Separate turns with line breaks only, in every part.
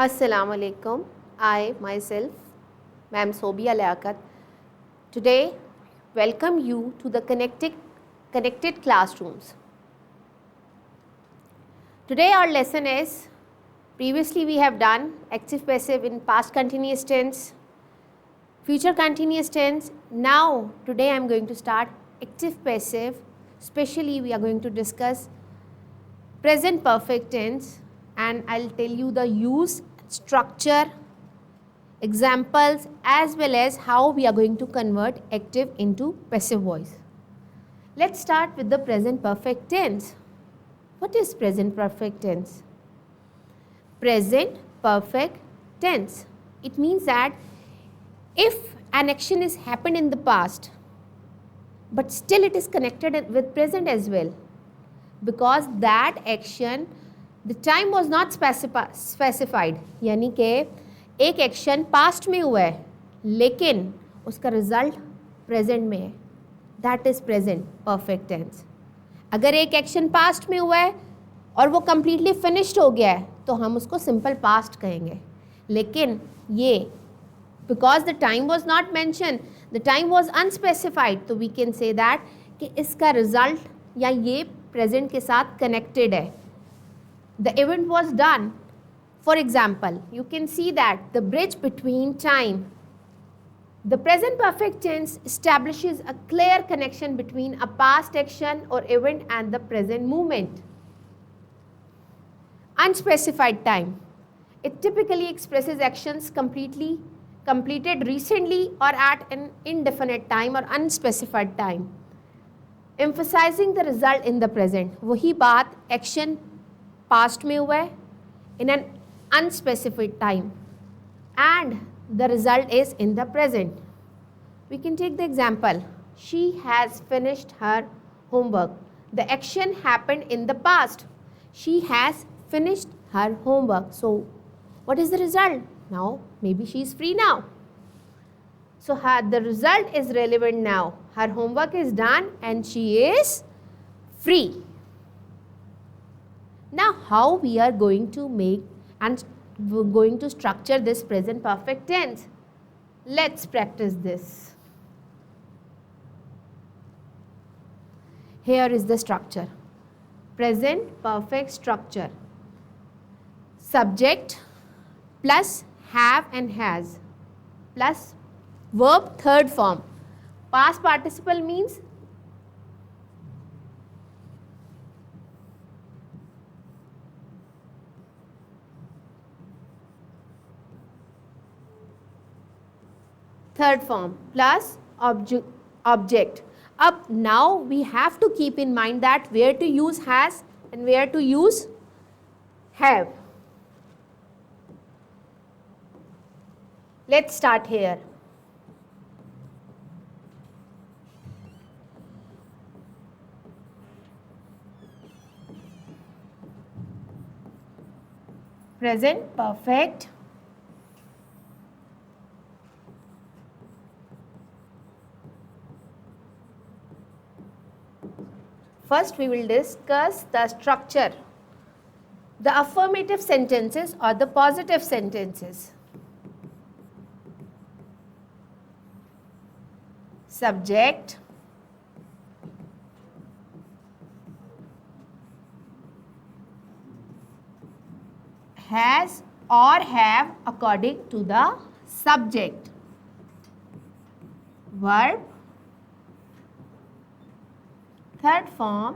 Assalamu alaikum. I myself, Ma'am Sobia Liaquat, today welcome you to the connected classrooms. Today our lesson is, previously we have done active passive in past continuous tense, future continuous tense. Now today I am going to start active passive. Especially we are going to discuss present perfect tense, and I'll tell you the use, structure, examples, as well as how we are going to convert active into passive voice. Let's start with the present perfect tense. What is present perfect tense? Present perfect tense. It means that if an action is happened in the past, but still it is connected with present as well, because that action, the time was not specified. यानी कि एक action past में हुआ है लेकिन उसका result present में है, that is present perfect tense. अगर एक एक्शन पास्ट में हुआ है और वो कंप्लीटली फिनिश्ड हो गया है तो हम उसको सिंपल पास्ट कहेंगे. लेकिन ये because the time was not mention, the time was unspecified, तो वी कैन से दैट कि इसका रिजल्ट या ये प्रेजेंट के साथ कनेक्टेड है. The event was done. For example, you can see that the bridge between time. The present perfect tense establishes a clear connection between a past action or event and the present moment. Unspecified time. It typically expresses actions completed recently or at an indefinite time or unspecified time, emphasizing the result in the present. वही बात action past में हुआ है in an unspecified time and the result is in the present. We can take the example. She has finished her homework. The action happened in the past. She has finished her homework. So what is the result? Now maybe she is free now. So the result is relevant now. Her homework is done and she is free. Now how we are going to make and we're going to structure this present perfect tense. Let's practice this. Here is the structure. Present perfect structure. Subject plus have and has plus verb third form. Past participle means third form plus object. Up now we have to keep in mind that where to use has and where to use have. Let's start here. Present perfect first we will discuss the structure, the affirmative sentences or the positive sentences. Subject has or have according to the subject. Verb third form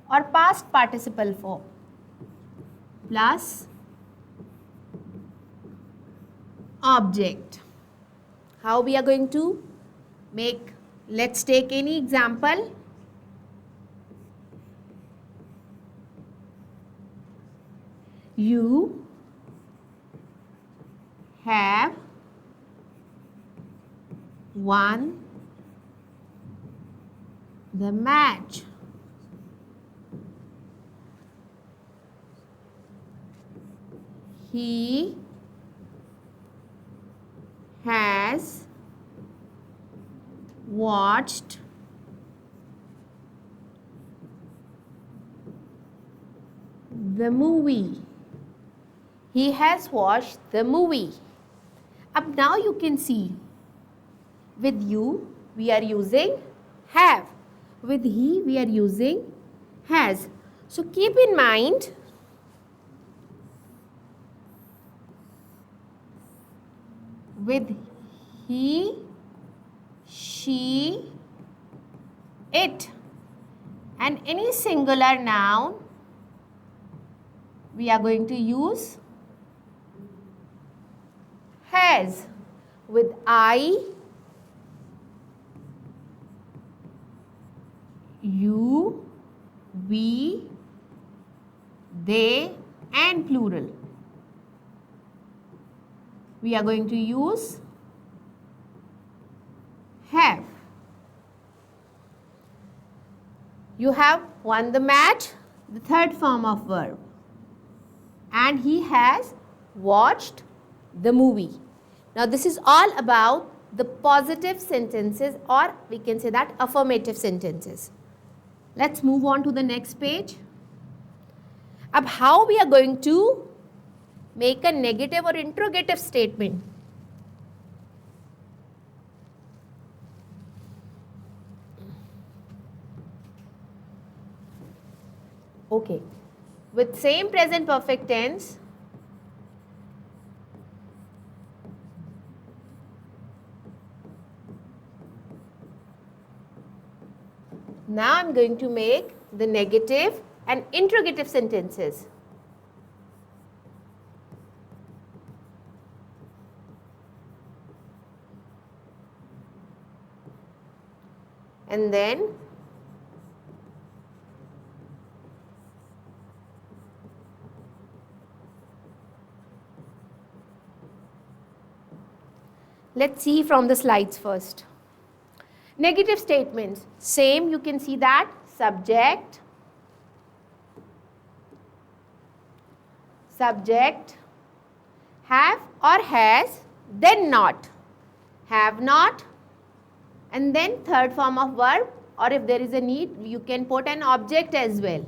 or past participle form plus object. How we are going to make? Let's take any example. You have won the match. He has watched the movie. He has watched the movie. Up now you can see, with you we are using have. With he we are using has. So keep in mind, with he, she, it, and any singular noun we are going to use has. With I, you, we, they, and plural, we are going to use have. You have won the match, the third form of verb. And he has watched the movie. Now this is all about the positive sentences, or we can say that affirmative sentences. Let's move on to the next page. Ab how we are going to make a negative or interrogative statement. Okay, with same present perfect tense, now I'm going to make the negative and interrogative sentences. And then let's see from the slides first. Negative statements, same, you can see that subject, have or has, then not, have not, and then third form of verb, or if there is a need, you can put an object as well.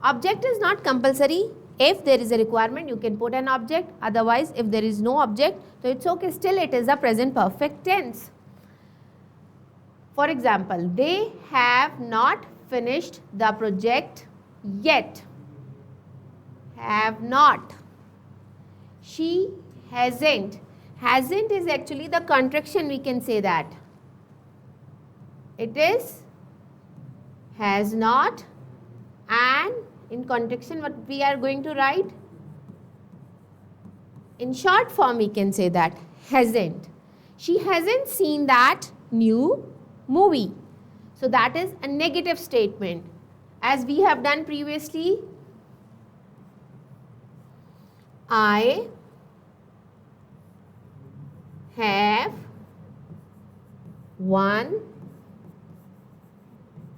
Object is not compulsory. If there is a requirement, you can put an object. Otherwise, if there is no object, so it's okay. Still, it is a present perfect tense. For example, they have not finished the project yet. Have not. She hasn't. Hasn't is actually the contraction, we can say that. It is has not, and in contraction what we are going to write? In short form we can say that hasn't. She hasn't seen that new movie. So that is a negative statement. As we have done previously, I have won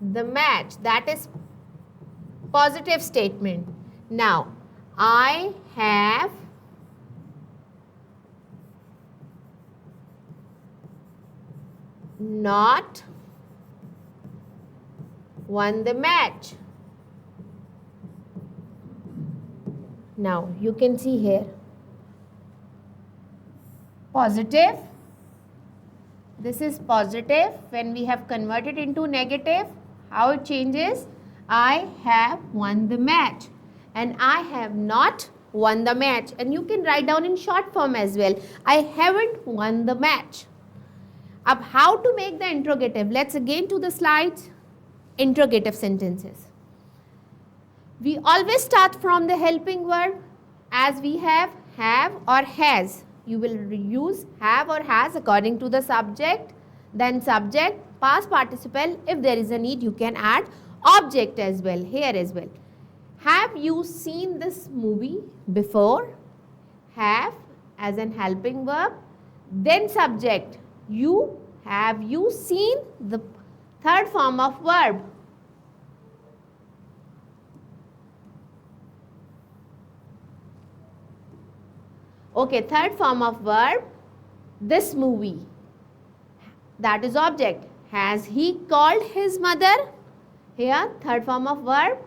the match. That is positive statement. Now, I have not won the match. Now, you can see here, positive. This is positive. When we have converted into negative, how it changes? I have won the match and I have not won the match. And you can write down in short form as well. I haven't won the match. Now, how to make the interrogative? Let's again to the slides. Interrogative sentences. We always start from the helping verb. As we have or has. You will use have or has according to the subject. Then subject, past participle. If there is a need, you can add object as well, here as well. Have you seen this movie before? Have as an helping verb. Then subject, you. Have you seen the third form of verb? Okay, third form of verb, this movie. That is object. Has he called his mother? Here, third form of verb,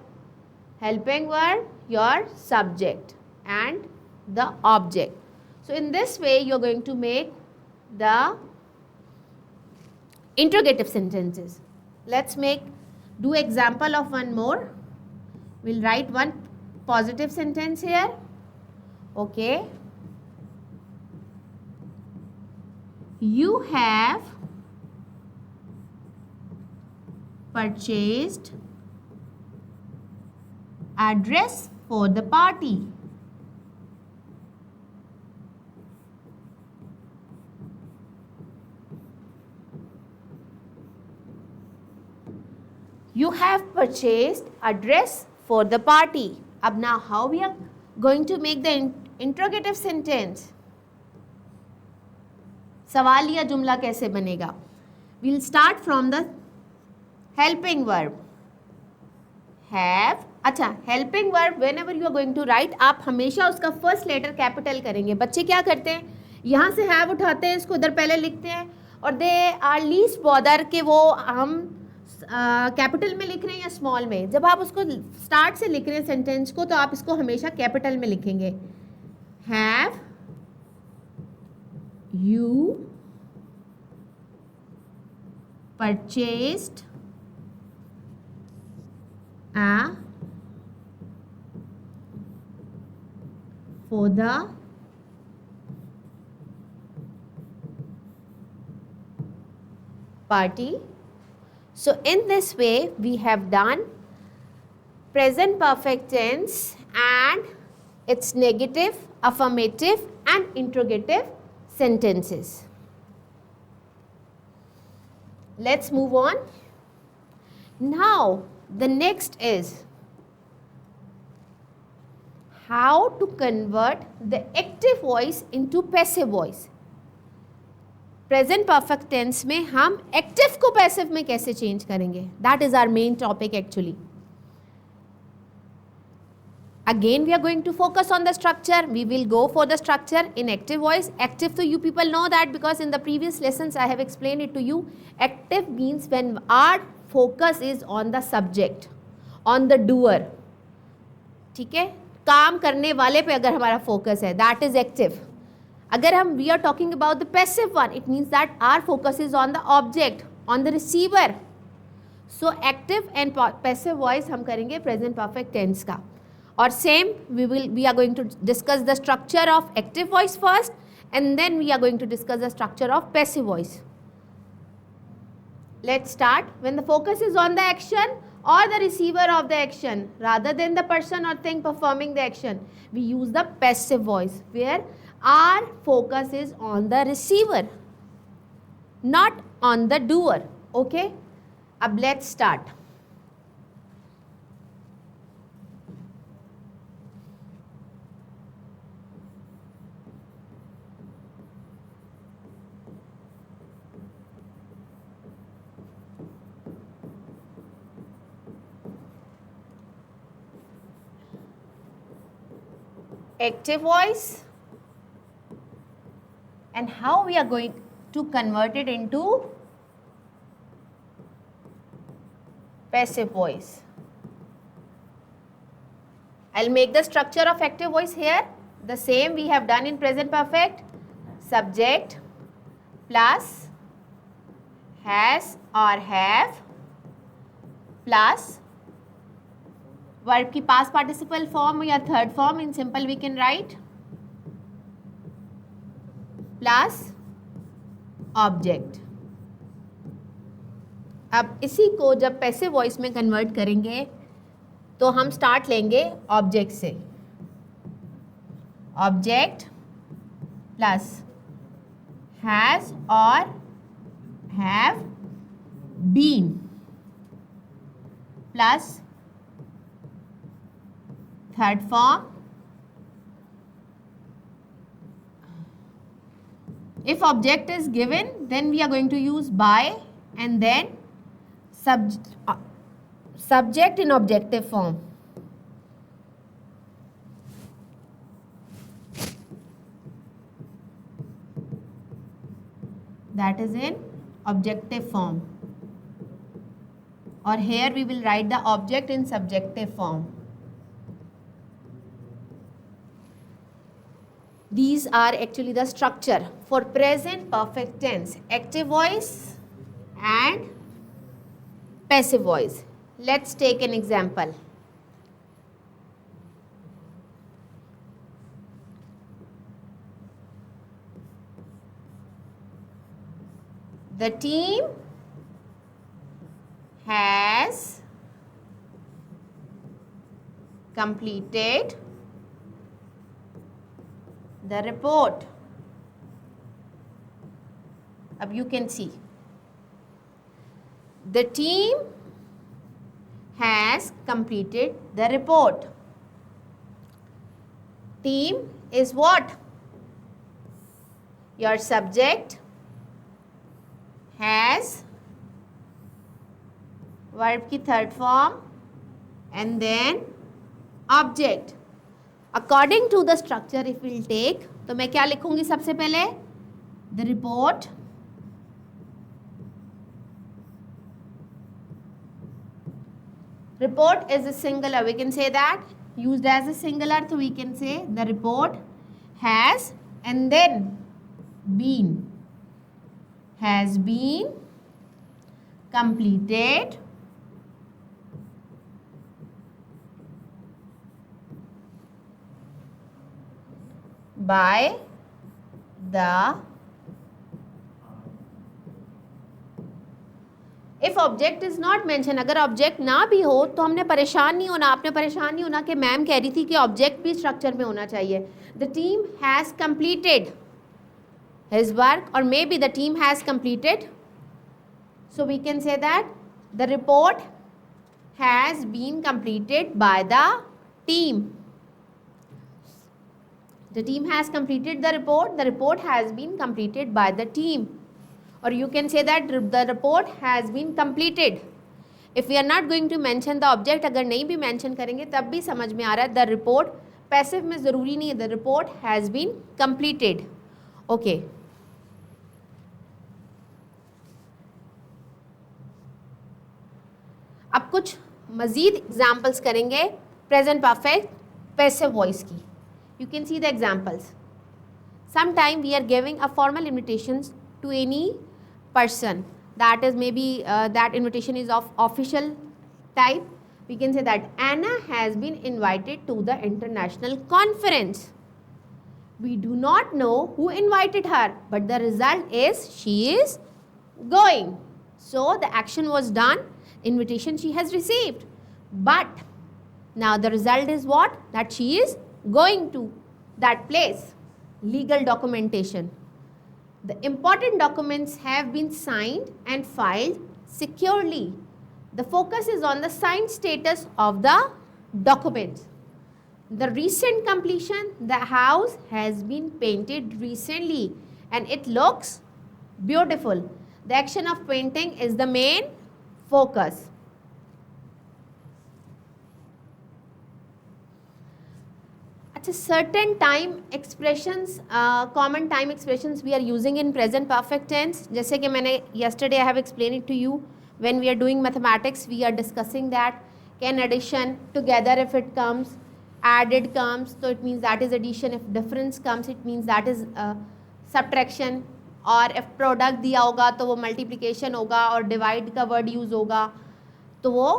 helping verb, your subject. and the object. So in this way you are going to make the interrogative sentences. Let's do example of one more. We'll write one positive sentence here. Okay. You have purchased a dress for the party. You have purchased a dress for the party. Ab now how we are going to make the interrogative sentence? सवाल या जुमला कैसे बनेगा? We'll start from the helping verb. Have. अच्छा, helping verb whenever you are going to write, आप हमेशा उसका first letter capital करेंगे. बच्चे क्या करते हैं, यहाँ से हैव उठाते हैं, इसको उधर पहले लिखते हैं और दे आर लीस्ट बॉदर कि वो हम कैपिटल में लिख रहे हैं या स्मॉल में. जब आप उसको स्टार्ट से लिख रहे हैं सेंटेंस को, तो आप इसको हमेशा कैपिटल में लिखेंगे. Have you purchased a for the party. So in this way we have done present perfect tense and its negative, affirmative and interrogative sentences. Let's move on. Now the next is how to convert the active voice into passive voice. Present perfect tense में हम active को passive में कैसे change करेंगे? That is our main topic actually. Again we are going to focus on the structure. We will go for the structure in active voice. Active, so you people know that because in the previous lessons I have explained it to you. Active means when our focus is on the subject, on the doer. ठीक है, काम करने वाले पे अगर हमारा focus है, that is active. अगर हम we are talking about the passive one, it means that our focus is on the object, on the receiver. So active and passive voice हम करेंगे present perfect tense का. और same we are going to discuss the structure of active voice first and then we are going to discuss the structure of passive voice. Let's start. When the focus is on the action or the receiver of the action rather than the person or thing performing the action, we use the passive voice where our focus is on the receiver, not on the doer. Okay? Ab let's start. Active voice and how we are going to convert it into passive voice. I'll make the structure of active voice here. The same we have done in present perfect. Subject plus has or have plus verb की past participle form या third form in simple we can write plus object. अब इसी को जब passive voice में convert करेंगे तो हम स्टार्ट लेंगे ऑब्जेक्ट से. ऑब्जेक्ट प्लस हैज और have been plus third form. If object is given, then we are going to use by and then subject in objective form. That is in objective form. Or here we will write the object in subjective form. These are actually the structure for present perfect tense, active voice and passive voice. Let's take an example. The team has completed the report. Ab you can see. The team has completed the report. Team is what? Your subject has verb की third form and then object. According to the structure if we'll take, तो मैं क्या लिखूंगी सबसे पहले? The report is a singular, we can say that, used as a singular, so we can say the report has and then been, has been completed by the, if object is not mentioned, अगर object ना भी हो तो हमने परेशान नहीं होना, आपने परेशान नहीं होना कि मैम कह रही थी कि object भी structure में होना चाहिए. The team has completed his work, or maybe the team has completed, so we can say that the report has been completed by the team. The team has completed the report has been completed by the team. Or you can say that the report has been completed. If we are not going to mention the object, अगर नहीं भी mention करेंगे तब भी समझ में आ रहा है. The report passive में ज़रूरी नहीं है. The report has been completed. Okay. अब कुछ मज़ीद एग्जाम्पल्स करेंगे प्रेजेंट परफेक्ट पैसिव वॉइस की. You can see the examples. Sometime we are giving a formal invitations to any person. That is maybe that invitation is of official type. We can say that Anna has been invited to the international conference. We do not know who invited her, but the result is she is going. So the action was done, invitation she has received. But now the result is what? That she is going to that place. Legal documentation. The important documents have been signed and filed securely. The focus is on the signed status of the documents. The recent completion, the house has been painted recently and it looks beautiful. The action of painting is the main focus. Certain time expressions, common time expressions we are using in present perfect tense. जैसे कि मैंने yesterday I have explained it to you. When we are doing mathematics, we are discussing that can addition together if it comes, added comes, so it means that is addition. If difference comes, it means that is subtraction. और if product दिया होगा तो वो multiplication होगा, और divide का word use होगा तो वो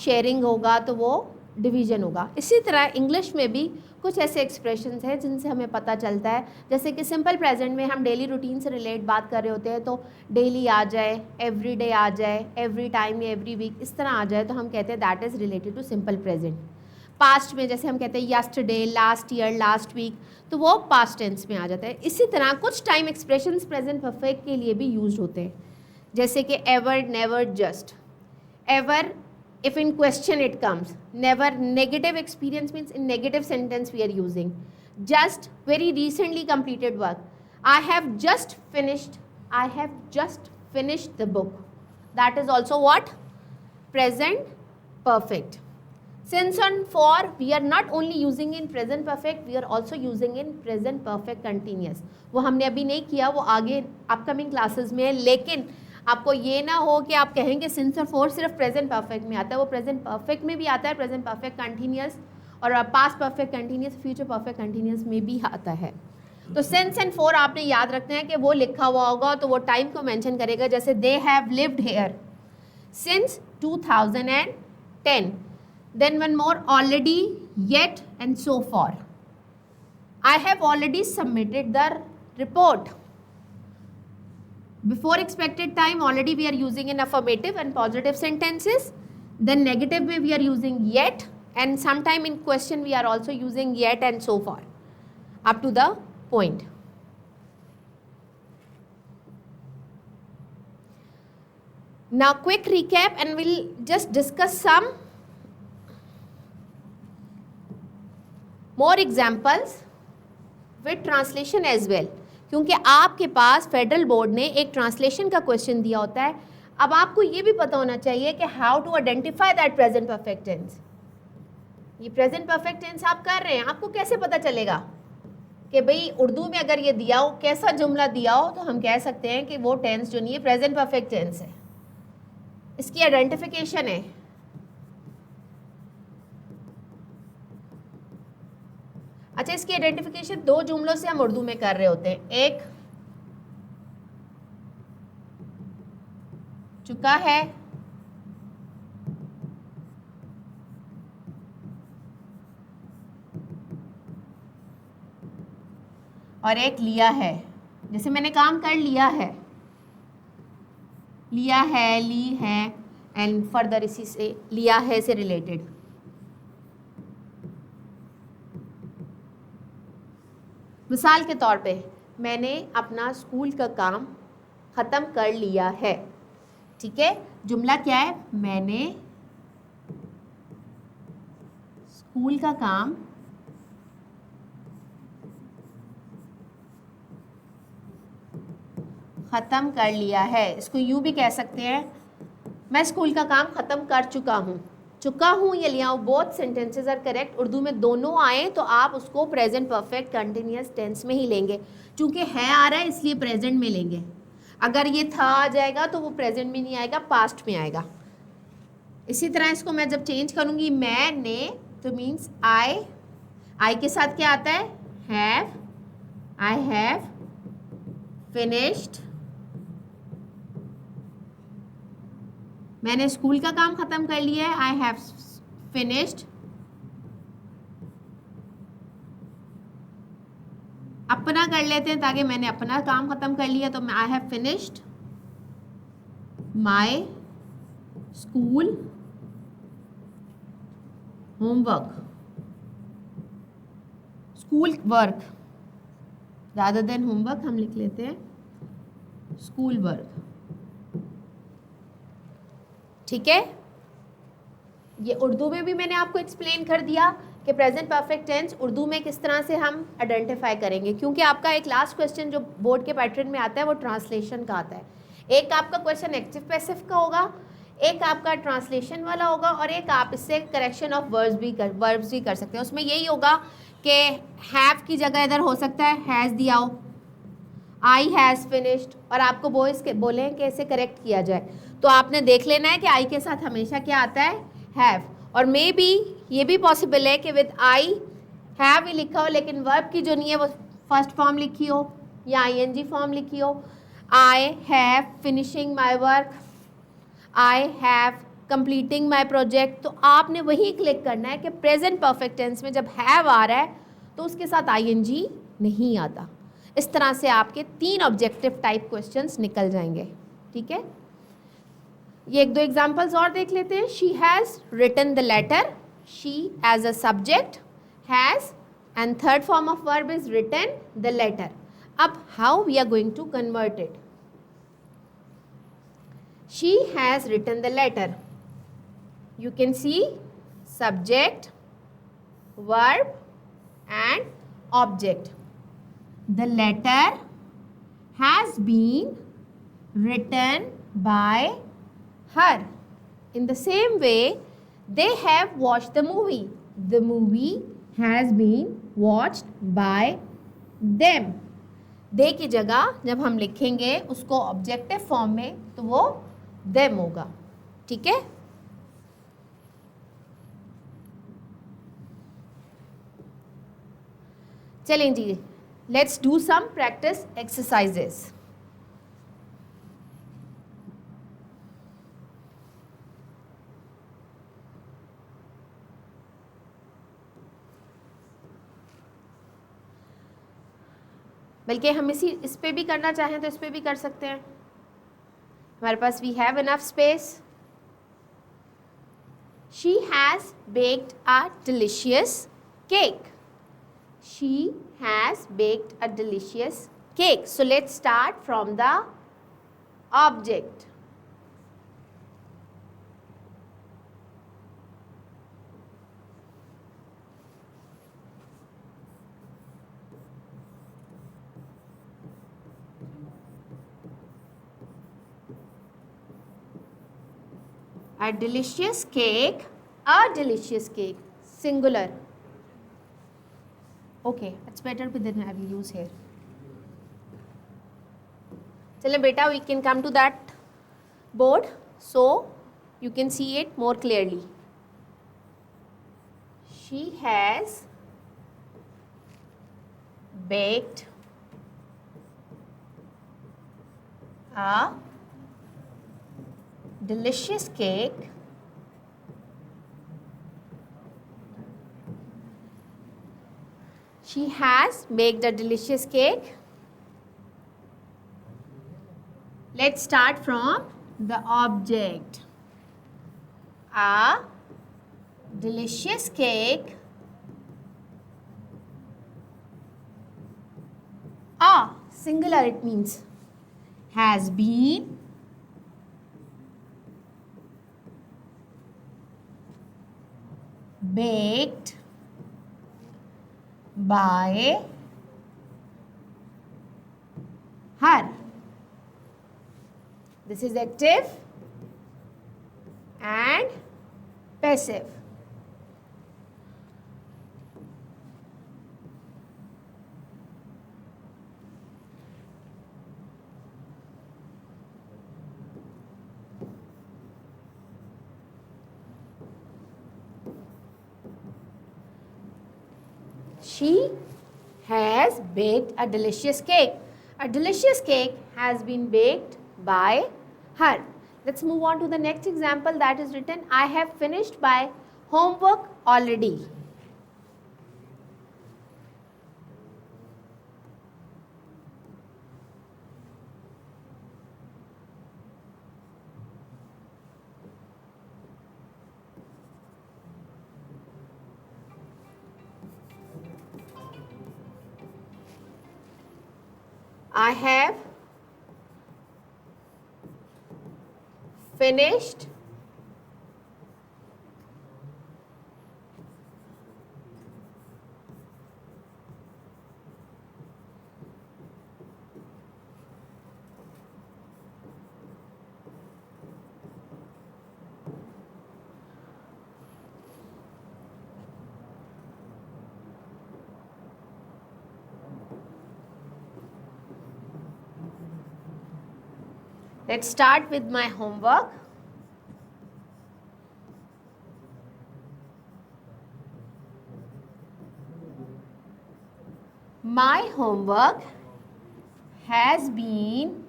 sharing होगा, तो वो डिवीजन होगा. इसी तरह इंग्लिश में भी कुछ ऐसे एक्सप्रेशंस हैं जिनसे हमें पता चलता है. जैसे कि सिंपल प्रेजेंट में हम डेली रूटीन से रिलेट बात कर रहे होते हैं, तो डेली आ जाए, एवरी डे आ जाए, एवरी टाइम या एवरी वीक इस तरह आ जाए तो हम कहते हैं that is related to simple present. Past में जैसे हम कहते हैं yesterday, last year, last week, तो वो पास्ट टेंस में आ जाता है. इसी तरह कुछ टाइम एक्सप्रेशंस प्रेजेंट परफेक्ट के लिए भी यूज होते हैं, जैसे कि ever, never, just. Ever if in question it comes, never negative experience means in negative sentence we are using. Just very recently completed work. I have just finished the book. That is also what? Present perfect. Since and for we are not only using in present perfect, we are also using in present perfect continuous. वो हमने अभी नहीं किया, वो आगे upcoming classes में है. लेकिन आपको ये ना हो कि आप कहेंगे सिंस और फोर सिर्फ प्रेजेंट परफेक्ट में आता है. वो प्रेजेंट परफेक्ट में भी आता है, प्रेजेंट परफेक्ट कंटिन्यूस, और past perfect continuous, future perfect continuous में भी आता है. तो सिंस एंड फॉर आपने याद रखना है कि वो लिखा हुआ होगा तो वो टाइम को मेंशन करेगा, जैसे they have lived here since 2010, then one more already, yet and so far. I have already submitted the report. Before expected time, already we are using in affirmative and positive sentences. Then negative way we are using yet, and sometime in question we are also using yet and so far, up to the point. Now quick recap and we'll just discuss some more examples with translation as well, क्योंकि आपके पास federal board ने एक translation का question दिया होता है. अब आपको ये भी पता होना चाहिए कि how to identify that present perfect tense. ये प्रेजेंट परफेक्ट टेंस आप कर रहे हैं, आपको कैसे पता चलेगा कि भाई उर्दू में अगर ये दिया हो, कैसा जुमला दिया हो, तो हम कह सकते हैं कि वो टेंस जो नहीं है प्रेजेंट परफेक्ट टेंस है. इसकी आइडेंटिफिकेशन है. अच्छा, इसकी आइडेंटिफिकेशन दो जुमलों से हम उर्दू में कर रहे होते हैं. एक चुका है और एक लिया है. जैसे मैंने काम कर लिया है, लिया है, ली है एंड फर्दर इसी से लिया है से रिलेटेड. मिसाल के तौर पे मैंने अपना स्कूल का काम ख़त्म कर लिया है. ठीक है, जुमला क्या है, मैंने स्कूल का काम ख़त्म कर लिया है. इसको यूँ भी कह सकते हैं, मैं स्कूल का काम ख़त्म कर चुका हूँ. चुका हूँ या लिया हूँ, both sentences are correct. Urdu में दोनों आए तो आप उसको प्रेजेंट परफेक्ट कंटिन्यूअस टेंस में ही लेंगे. चूँकि है आ रहा है इसलिए प्रेजेंट में लेंगे. अगर ये था आ जाएगा तो वो प्रेजेंट में नहीं आएगा, पास्ट में आएगा. इसी तरह इसको मैं जब चेंज करूँगी मैंने, तो मीन्स आई के साथ क्या आता है, हैव. आई हैव फिनिश्ड, मैंने स्कूल का काम ख़त्म कर लिया है. I have finished. अपना कर लेते हैं ताकि मैंने अपना काम ख़त्म कर लिया, तो मैं I have finished my school homework. School work rather than homework हम लिख लेते हैं स्कूल वर्क. ठीक है, ये उर्दू में भी मैंने आपको एक्सप्लेन कर दिया कि प्रेजेंट परफेक्ट टेंस उर्दू में किस तरह से हम आइडेंटिफाई करेंगे, क्योंकि आपका एक लास्ट क्वेश्चन जो बोर्ड के पैटर्न में आता है वो ट्रांसलेशन का आता है. एक आपका क्वेश्चन एक्टिव पैसिव का होगा, एक आपका ट्रांसलेशन वाला होगा, और एक आप इससे करेक्शन ऑफ वर्ब्स भी कर सकते हैं. उसमें यही होगा कि हैव की जगह इधर हो सकता है हैज़ दिया हो, आई हैज़ फिनिश्ड, और आपको बॉयज़ के बोले कि इसे करेक्ट किया जाए, तो आपने देख लेना है कि आई के साथ हमेशा क्या आता है, हैव. और मे बी ये भी पॉसिबल है कि विद आई हैव ही लिखा हो लेकिन वर्ब की जो नहीं है वो फर्स्ट फॉर्म लिखी हो या आईएनजी फॉर्म लिखी हो. I have finishing my work, I have completing my project. तो आपने वही क्लिक करना है कि प्रेजेंट परफेक्ट टेंस में जब हैव आ रहा है तो उसके साथ आईएनजी नहीं आता. इस तरह से आपके 3 ऑब्जेक्टिव टाइप क्वेश्चंस निकल जाएंगे. ठीक है, ये एक दो एग्जांपल्स और देख लेते हैं. She has written the letter, she as a subject, has, and third form of verb is written the letter. अब how we are going to convert it. She has written the letter, you can see subject, verb and object. The letter has been written by her. In the same way, they have watched the movie. The movie has been watched by them. they की जगह जब हम लिखेंगे उसको objective form में तो वो them होगा. ठीक है, चलें जी, Let's do some practice exercises. बल्कि हम इस पे भी करना चाहें तो इस पे भी कर सकते हैं. हमारे पास we have enough space. She has baked a delicious cake. She has baked a delicious cake. So let's start from the object. A delicious cake, singular. Okay, it's better than I will use here. चलें बेटा, we can come to that board so you can see it more clearly. She has baked a delicious cake. She has baked a delicious cake. Let's start from the object. A delicious cake. A, singular it means, has been baked by her. This is active and passive. She has baked a delicious cake. A delicious cake has been baked by her. Let's move on to the next example that is written, I have finished my homework already. I have finished Let's start with my homework. My homework has been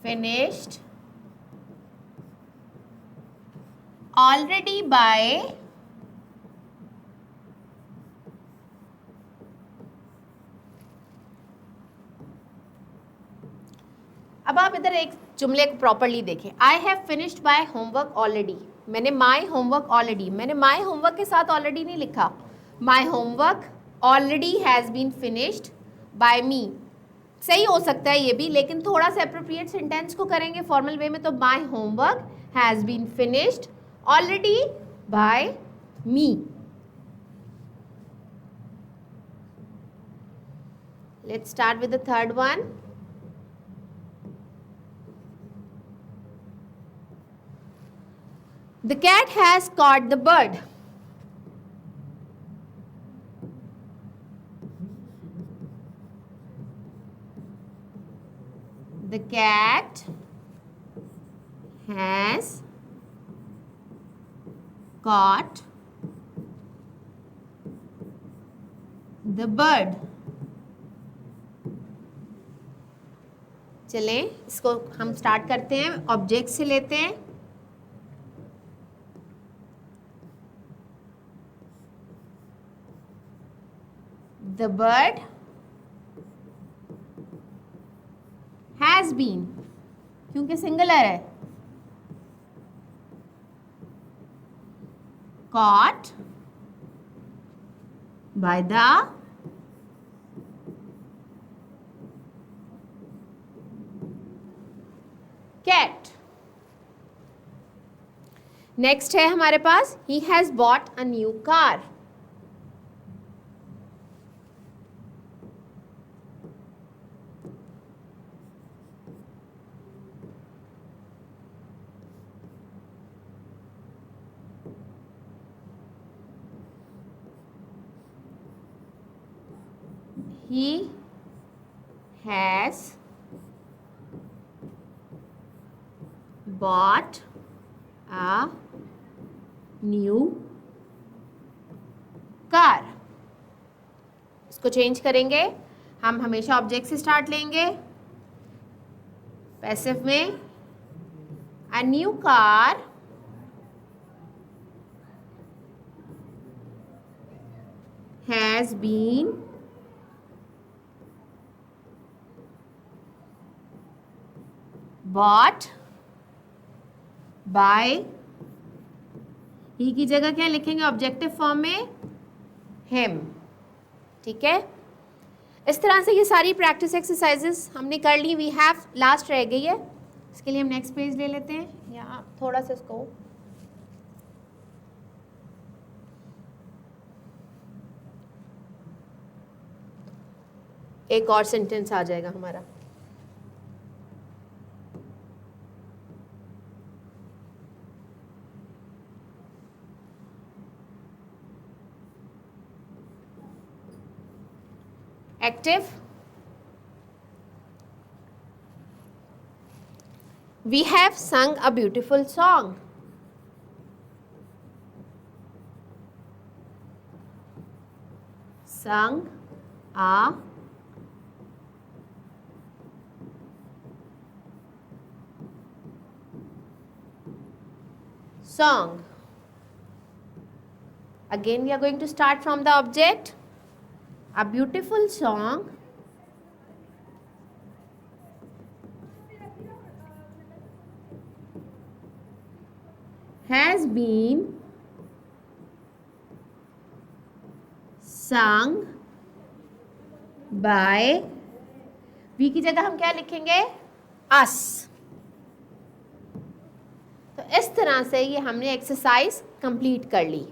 finished already by अब आप इधर एक जुमले को properly देखें. I have finished my homework already. मैंने माई homework already, मैंने my homework के साथ ऑलरेडी नहीं लिखा. My homework already has been finished by me. सही हो सकता है ये भी, लेकिन थोड़ा सा अप्रोप्रिएट सेंटेंस को करेंगे फॉर्मल वे में तो my homework has been finished already by me. Let's start with the third one. The cat has caught the bird. The cat has caught the bird. चलें इसको हम स्टार्ट करते हैं, object से लेते हैं। द बर्ड हैज बीन, क्योंकि singular है, caught by the cat। Next है हमारे पास he has bought a new car। He has bought a new car। इसको चेंज करेंगे, हम हमेशा ऑब्जेक्ट से स्टार्ट लेंगे। पैसिव में a new car has been bought by, ही की जगह क्या लिखेंगे ऑब्जेक्टिव फॉर्म में, him। ठीक है, इस तरह से ये सारी प्रैक्टिस एक्सरसाइजेस हमने कर ली। वी हैव लास्ट रह गई है, इसके लिए हम नेक्स्ट पेज ले लेते हैं, या थोड़ा सा इसको एक और सेंटेंस आ जाएगा हमारा। Active, we have sung a beautiful song। Sung a song। Again we are going to start from the object। A beautiful song has been sung by, we की जगह हम क्या लिखेंगे, us। तो इस तरह से ये हमने एक्सरसाइज कंप्लीट कर ली।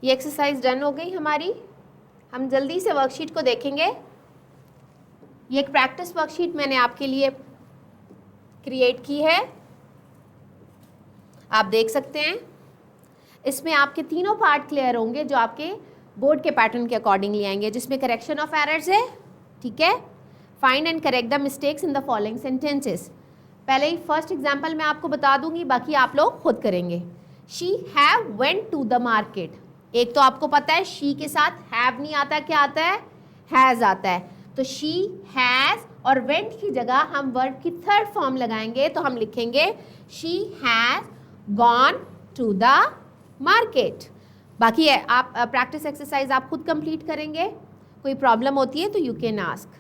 ये एक्सरसाइज डन हो गई हमारी। हम जल्दी से वर्कशीट को देखेंगे। ये एक प्रैक्टिस वर्कशीट मैंने आपके लिए क्रिएट की है, आप देख सकते हैं। इसमें आपके तीनों पार्ट क्लियर होंगे जो आपके बोर्ड के पैटर्न के अकॉर्डिंगली आएंगे, जिसमें करेक्शन ऑफ एरर्स है, ठीक है, find and correct the mistakes in the following sentences. पहले ही फर्स्ट एग्जाम्पल मैं आपको बता दूंगी, बाकी आप लोग खुद करेंगे। She have went to the market, एक तो आपको पता है शी के साथ हैव नहीं आता, क्या आता है, हैज़ आता है। तो शी हैज़ और वेंट की जगह हम वर्ब की थर्ड फॉर्म लगाएंगे, तो हम लिखेंगे she has gone to the market. बाकी है आप प्रैक्टिस एक्सरसाइज आप खुद कंप्लीट करेंगे, कोई प्रॉब्लम होती है तो you can ask.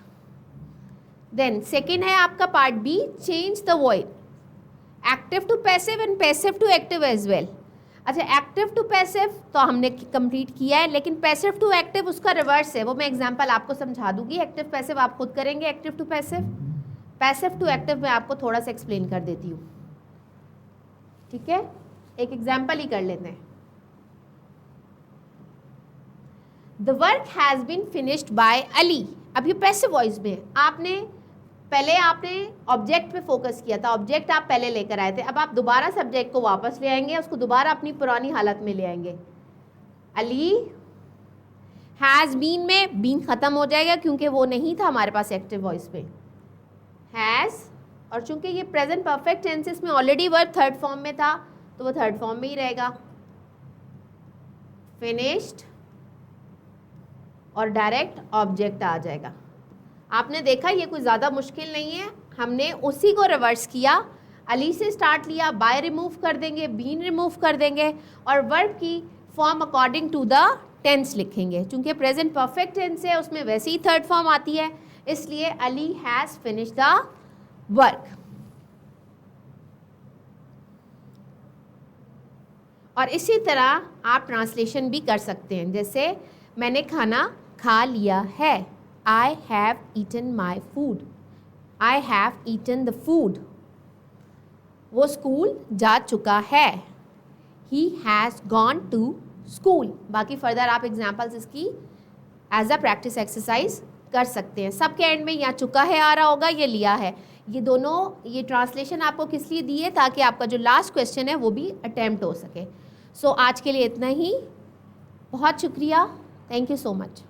Then second है आपका part b, change the verb, active to passive and passive to active as well. अच्छा, एक्टिव टू पैसिव तो हमने कंप्लीट किया है, लेकिन पैसिव टू एक्टिव उसका रिवर्स है, वो मैं एग्जांपल आपको समझा दूंगी। एक्टिव पैसिव आप खुद करेंगे, active to passive, passive to active मैं आपको थोड़ा सा एक्सप्लेन कर देती हूँ, ठीक है। एक एग्जांपल ही कर लेते हैं। The work has been finished by Ali. अब ये पैसिव वॉइस में है, पहले आपने ऑब्जेक्ट पे फोकस किया था, ऑब्जेक्ट आप पहले लेकर आए थे, अब आप दोबारा सब्जेक्ट को वापस ले आएंगे, उसको दोबारा अपनी पुरानी हालत में ले आएंगे। अली, हैज़ बीन में बीन ख़त्म हो जाएगा क्योंकि वो नहीं था हमारे पास एक्टिव वॉइस पे। हैज़ और चूंकि ये प्रेजेंट परफेक्ट टेंसेस में ऑलरेडी वर्ब थर्ड फॉर्म में था तो वो थर्ड फॉर्म में ही रहेगा, फिनिश्ड और डायरेक्ट ऑब्जेक्ट आ जाएगा। आपने देखा ये कोई ज़्यादा मुश्किल नहीं है, हमने उसी को रिवर्स किया, अली से स्टार्ट लिया, बाय रिमूव कर देंगे, बीन रिमूव कर देंगे और वर्ब की form according to the tense लिखेंगे। चूंकि प्रेजेंट परफेक्ट टेंस है उसमें वैसे ही थर्ड फॉर्म आती है, इसलिए Ali has finished the work. और इसी तरह आप ट्रांसलेशन भी कर सकते हैं, जैसे मैंने खाना खा लिया है, I have eaten my food, I have eaten the food. वो स्कूल जा चुका है, he has gone to school. बाकी फर्दर आप एग्जाम्पल्स इसकी एज अ प्रैक्टिस एक्सरसाइज कर सकते हैं। सबके एंड में या चुका है आ रहा होगा या लिया है, ये दोनों, ये ट्रांसलेशन आपको किस लिए दी है, ताकि आपका जो लास्ट क्वेश्चन है वो भी अटेम्प्ट हो सके। सो आज के लिए इतना ही, बहुत शुक्रिया, थैंक यू सो मच।